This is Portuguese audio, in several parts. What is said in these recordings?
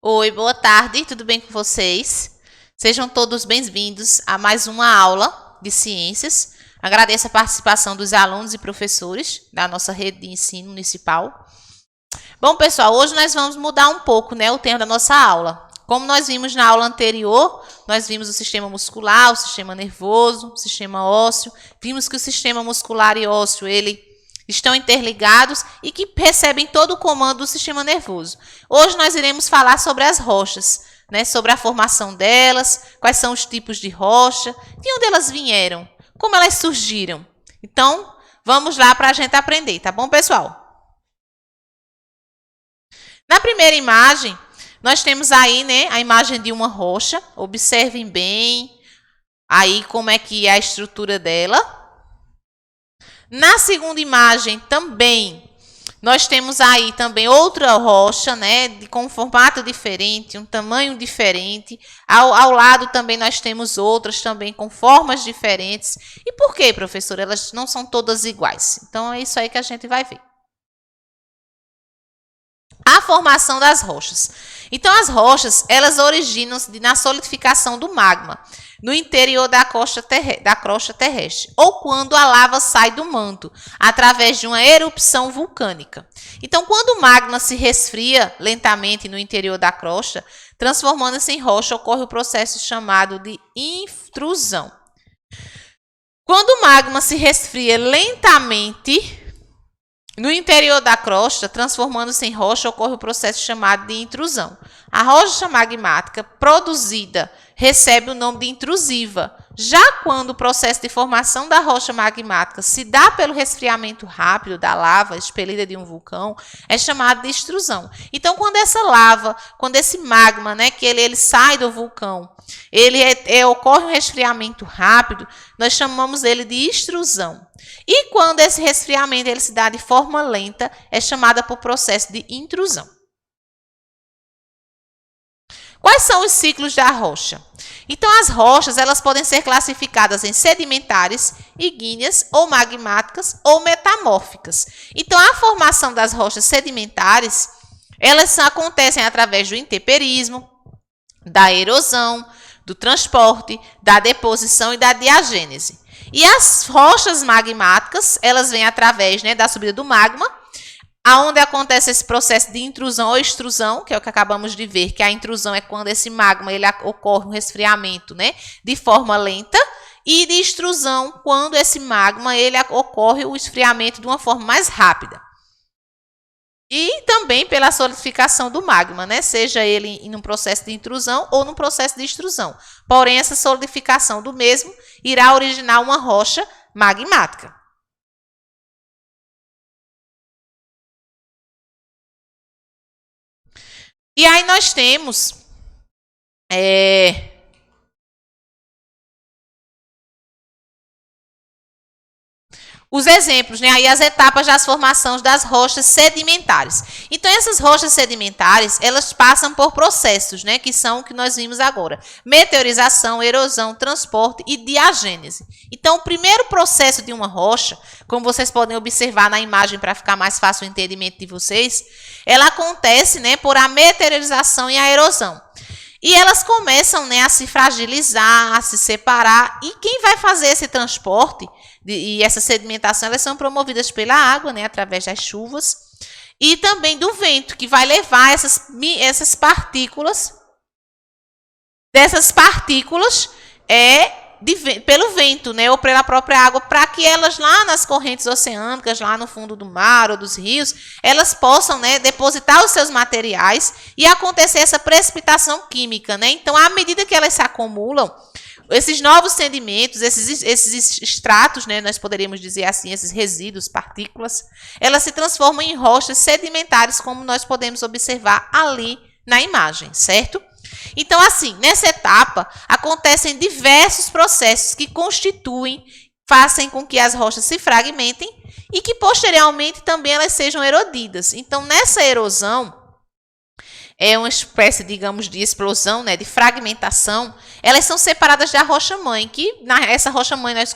Oi, boa tarde, tudo bem com vocês? Sejam todos bem-vindos a mais uma aula de ciências. Agradeço a participação dos alunos e professores da nossa rede de ensino municipal. Bom, pessoal, hoje nós vamos mudar um pouco, o tema da nossa aula. Como nós vimos na aula anterior, nós vimos o sistema muscular, o sistema nervoso, o sistema ósseo. Vimos que o sistema muscular e ósseo, estão interligados e que recebem todo o comando do sistema nervoso. Hoje nós iremos falar sobre as rochas, sobre a formação delas, quais são os tipos de rocha, de onde elas vieram, como elas surgiram. Então, vamos lá para a gente aprender, tá bom, pessoal? Na primeira imagem, nós temos aí, a imagem de uma rocha. Observem bem aí como é que é a estrutura dela. Na segunda imagem também, nós temos aí também outra rocha, com um formato diferente, um tamanho diferente. Ao lado também nós temos outras também com formas diferentes. E por quê, professora? Elas não são todas iguais. Então, é isso aí que a gente vai ver. A formação das rochas. Então, as rochas, elas originam-se na solidificação do magma no interior da crosta terrestre, ou quando a lava sai do manto, através de uma erupção vulcânica. Então, quando o magma se resfria lentamente no interior da crosta, transformando-se em rocha, ocorre o processo chamado de intrusão. Quando o magma se resfria lentamente no interior da crosta, transformando-se em rocha, ocorre o processo chamado de intrusão. A rocha magmática produzida recebe o nome de intrusiva. Já quando o processo de formação da rocha magmática se dá pelo resfriamento rápido da lava expelida de um vulcão, é chamado de extrusão. Então, quando essa lava, quando esse magma, que ele sai do vulcão, ocorre um resfriamento rápido, nós chamamos ele de extrusão. E quando esse resfriamento ele se dá de forma lenta, é chamada por processo de intrusão. Quais são os ciclos da rocha? Então, as rochas elas podem ser classificadas em sedimentares, ígneas, ou magmáticas, ou metamórficas. Então, a formação das rochas sedimentares, elas acontecem através do intemperismo, da erosão, do transporte, da deposição e da diagênese. E as rochas magmáticas, elas vêm através da subida do magma, aonde acontece esse processo de intrusão ou extrusão, que é o que acabamos de ver, que a intrusão é quando esse magma ocorre um resfriamento de forma lenta, e de extrusão quando esse magma ocorre o esfriamento de uma forma mais rápida. E também pela solidificação do magma, seja ele em um processo de intrusão ou num processo de extrusão. Porém, essa solidificação do mesmo irá originar uma rocha magmática. E aí nós temos os exemplos, aí as etapas das formações das rochas sedimentares. Então, essas rochas sedimentares, elas passam por processos, que são o que nós vimos agora. Meteorização, erosão, transporte e diagênese. Então, o primeiro processo de uma rocha, como vocês podem observar na imagem para ficar mais fácil o entendimento de vocês, ela acontece por a meteorização e a erosão. E elas começam a se fragilizar, a se separar. E quem vai fazer esse transporte e essa sedimentação, elas são promovidas pela água, através das chuvas. E também do vento, que vai levar essas partículas. Dessas partículas pelo vento, ou pela própria água, para que elas lá nas correntes oceânicas, lá no fundo do mar ou dos rios, elas possam depositar os seus materiais e acontecer essa precipitação química. Então, à medida que elas se acumulam, esses novos sedimentos, esses extratos, nós poderíamos dizer assim, esses resíduos, partículas, elas se transformam em rochas sedimentares, como nós podemos observar ali na imagem, certo? Então, assim, nessa etapa, acontecem diversos processos que fazem com que as rochas se fragmentem e que, posteriormente, também elas sejam erodidas. Então, nessa erosão, é uma espécie, digamos, de explosão, de fragmentação, elas são separadas da rocha-mãe, que essa rocha-mãe nós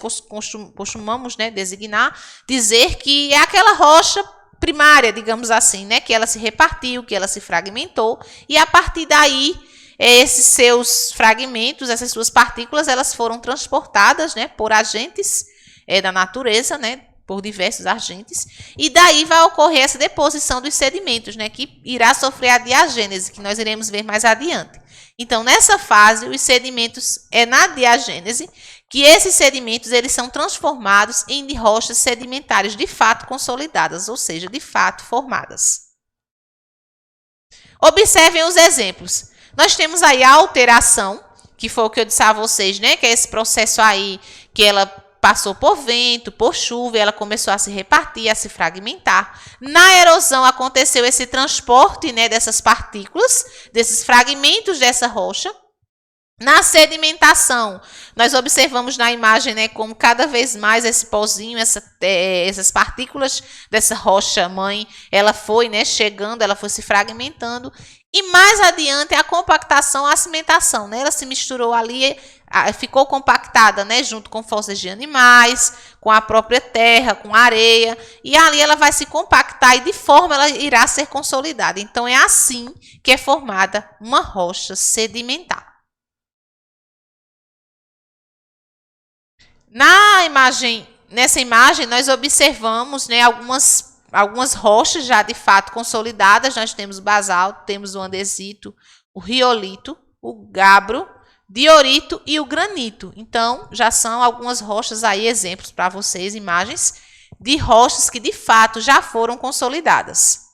costumamos designar, dizer que é aquela rocha primária, digamos assim, né? Que ela se repartiu, que ela se fragmentou, e a partir daí, esses seus fragmentos, essas suas partículas, elas foram transportadas, né, por agentes da natureza, né, por diversos agentes, e daí vai ocorrer essa deposição dos sedimentos, né, que irá sofrer a diagênese, que nós iremos ver mais adiante. Então, nessa fase, os sedimentos, é na diagênese, que esses sedimentos eles são transformados em rochas sedimentares de fato consolidadas, ou seja, de fato formadas. Observem os exemplos. Nós temos aí a alteração, que foi o que eu disse a vocês, né? Que é esse processo aí que ela passou por vento, por chuva, e ela começou a se repartir, a se fragmentar. Na erosão aconteceu esse transporte, né, dessas partículas, desses fragmentos dessa rocha. Na sedimentação, nós observamos na imagem, né, como cada vez mais esse pozinho, essas partículas dessa rocha mãe, ela foi, né, chegando, ela foi se fragmentando. E mais adiante a compactação, a cimentação, né, ela se misturou ali, ficou compactada, né, junto com fósseis de animais, com a própria terra, com a areia, e ali ela vai se compactar e de forma ela irá ser consolidada. Então é assim que é formada uma rocha sedimentar. Nessa imagem, nós observamos, né, algumas rochas já de fato consolidadas. Nós temos o basalto, temos o andesito, o riolito, o gabbro, diorito e o granito. Então, já são algumas rochas aí, exemplos para vocês, imagens de rochas que de fato já foram consolidadas.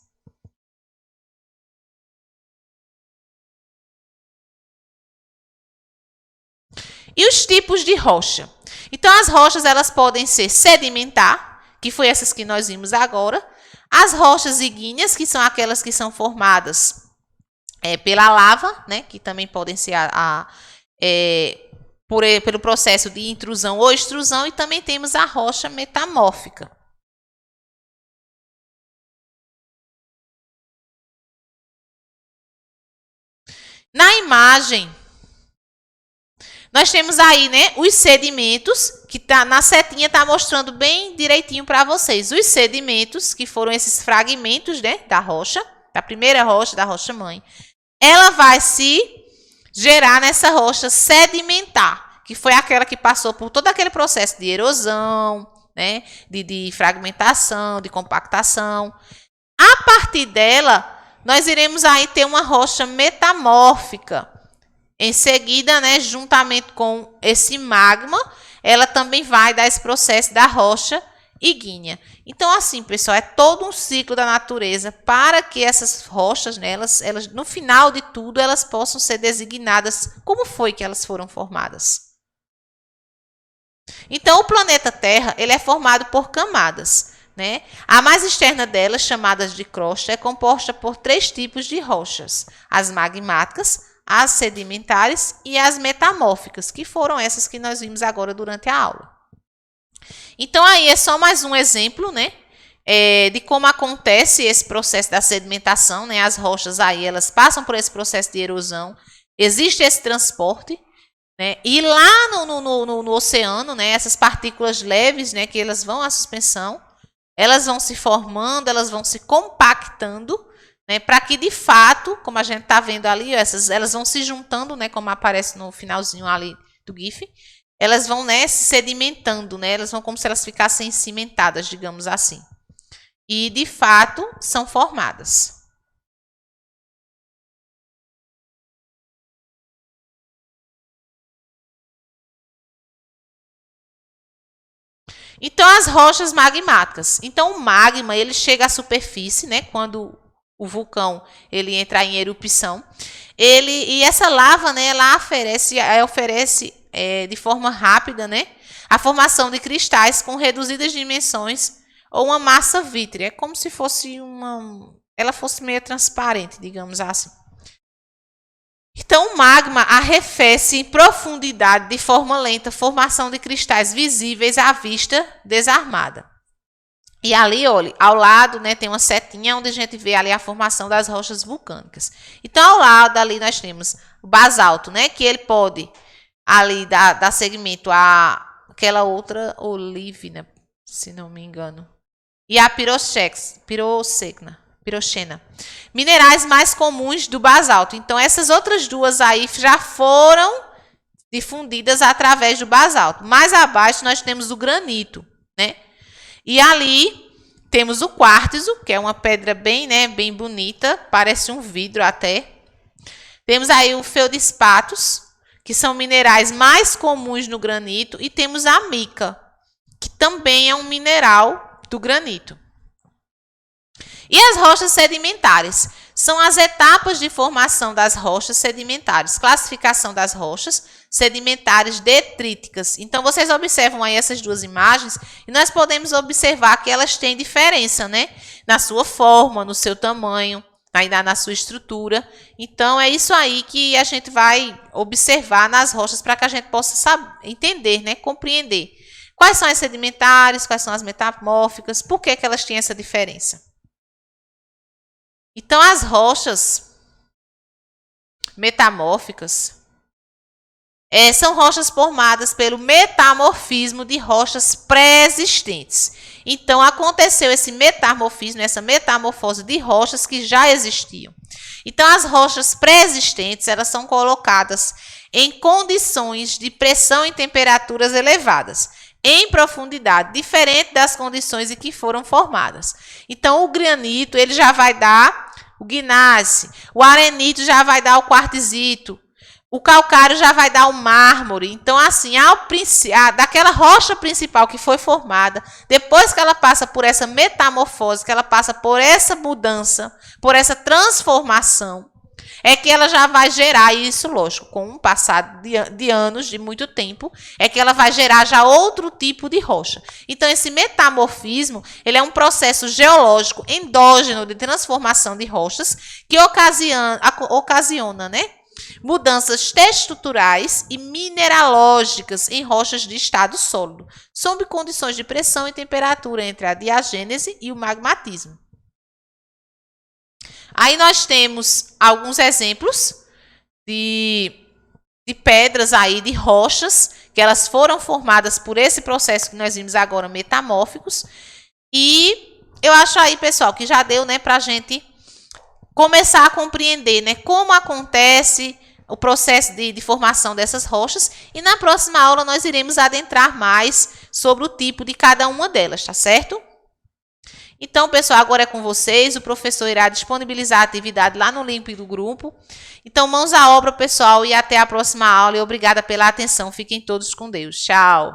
E os tipos de rocha? Então, as rochas elas podem ser sedimentar, que foi essas que nós vimos agora. As rochas ígneas, que são aquelas que são formadas pela lava, né, que também podem ser pelo processo de intrusão ou extrusão. E também temos a rocha metamórfica. Na imagem, nós temos aí, né, os sedimentos, que tá na setinha, está mostrando bem direitinho para vocês. Os sedimentos, que foram esses fragmentos, né, da rocha, da primeira rocha, da rocha mãe. Ela vai se gerar nessa rocha sedimentar, que foi aquela que passou por todo aquele processo de erosão, né, de fragmentação, de compactação. A partir dela, nós iremos aí ter uma rocha metamórfica. Em seguida, né, juntamente com esse magma, ela também vai dar esse processo da rocha ígnea. Então, assim, pessoal, é todo um ciclo da natureza para que essas rochas, né, elas, no final de tudo, elas possam ser designadas como foi que elas foram formadas. Então, o planeta Terra ele é formado por camadas, né? A mais externa delas, chamadas de crosta, é composta por 3 tipos de rochas: as magmáticas, as sedimentares e as metamórficas, que foram essas que nós vimos agora durante a aula. Então, aí é só mais um exemplo, né, de como acontece esse processo da sedimentação, né? As rochas aí, elas passam por esse processo de erosão, existe esse transporte, né? E lá no oceano, né, essas partículas leves, né, que elas vão à suspensão, elas vão se formando, elas vão se compactando, né, para que de fato, como a gente está vendo ali, elas vão se juntando, né, como aparece no finalzinho ali do GIF, elas vão, né, se sedimentando, né, elas vão como se elas ficassem cimentadas, digamos assim. E de fato são formadas. Então, as rochas magmáticas. Então, o magma ele chega à superfície, né, quando o vulcão ele entra em erupção. E essa lava, né, ela oferece de forma rápida, né, a formação de cristais com reduzidas dimensões ou uma massa vítrea. É como se fosse ela fosse meio transparente, digamos assim. Então, o magma arrefece em profundidade de forma lenta, formação de cristais visíveis à vista desarmada. E ali, olha, ao lado, né, tem uma setinha onde a gente vê ali a formação das rochas vulcânicas. Então, ao lado ali nós temos o basalto, né, que ele pode ali dar segmento àquela outra olivina, se não me engano. e a piroxena. Minerais mais comuns do basalto. Então, essas outras duas aí já foram difundidas através do basalto. Mais abaixo, nós temos o granito, né? E ali temos o quartzo, que é uma pedra bem, né, bem bonita, parece um vidro até. Temos aí o feldspatos, que são minerais mais comuns no granito, e temos a mica, que também é um mineral do granito. E as rochas sedimentares? São as etapas de formação das rochas sedimentares. Classificação das rochas sedimentares detríticas. Então, vocês observam aí essas duas imagens e nós podemos observar que elas têm diferença, né? Na sua forma, no seu tamanho, ainda na sua estrutura. Então, é isso aí que a gente vai observar nas rochas para que a gente possa saber, entender, né? Compreender. Quais são as sedimentares, quais são as metamórficas, por que elas têm essa diferença? Então, as rochas metamórficas são rochas formadas pelo metamorfismo de rochas pré-existentes. Então, aconteceu esse metamorfismo, essa metamorfose de rochas que já existiam. Então, as rochas pré-existentes, elas são colocadas em condições de pressão e temperaturas elevadas, em profundidade, diferente das condições em que foram formadas. Então, o granito, ele já vai dar o gneiss, o arenito já vai dar o quartzito, o calcário já vai dar o mármore. Então, assim, daquela rocha principal que foi formada, depois que ela passa por essa metamorfose, que ela passa por essa mudança, por essa transformação, é que ela já vai gerar isso, lógico, com um passado de anos, de muito tempo, é que ela vai gerar já outro tipo de rocha. Então, esse metamorfismo, ele é um processo geológico endógeno de transformação de rochas que ocasiona, né, mudanças texturais e mineralógicas em rochas de estado sólido, sob condições de pressão e temperatura entre a diagênese e o magmatismo. Aí nós temos alguns exemplos de pedras aí, de rochas, que elas foram formadas por esse processo que nós vimos agora, metamórficos. E eu acho aí, pessoal, que já deu, né, para a gente começar a compreender, né, como acontece o processo de formação dessas rochas. E na próxima aula nós iremos adentrar mais sobre o tipo de cada uma delas, tá certo? Então, pessoal, agora é com vocês. O professor irá disponibilizar a atividade lá no link do grupo. Então, mãos à obra, pessoal, e até a próxima aula. E obrigada pela atenção. Fiquem todos com Deus. Tchau!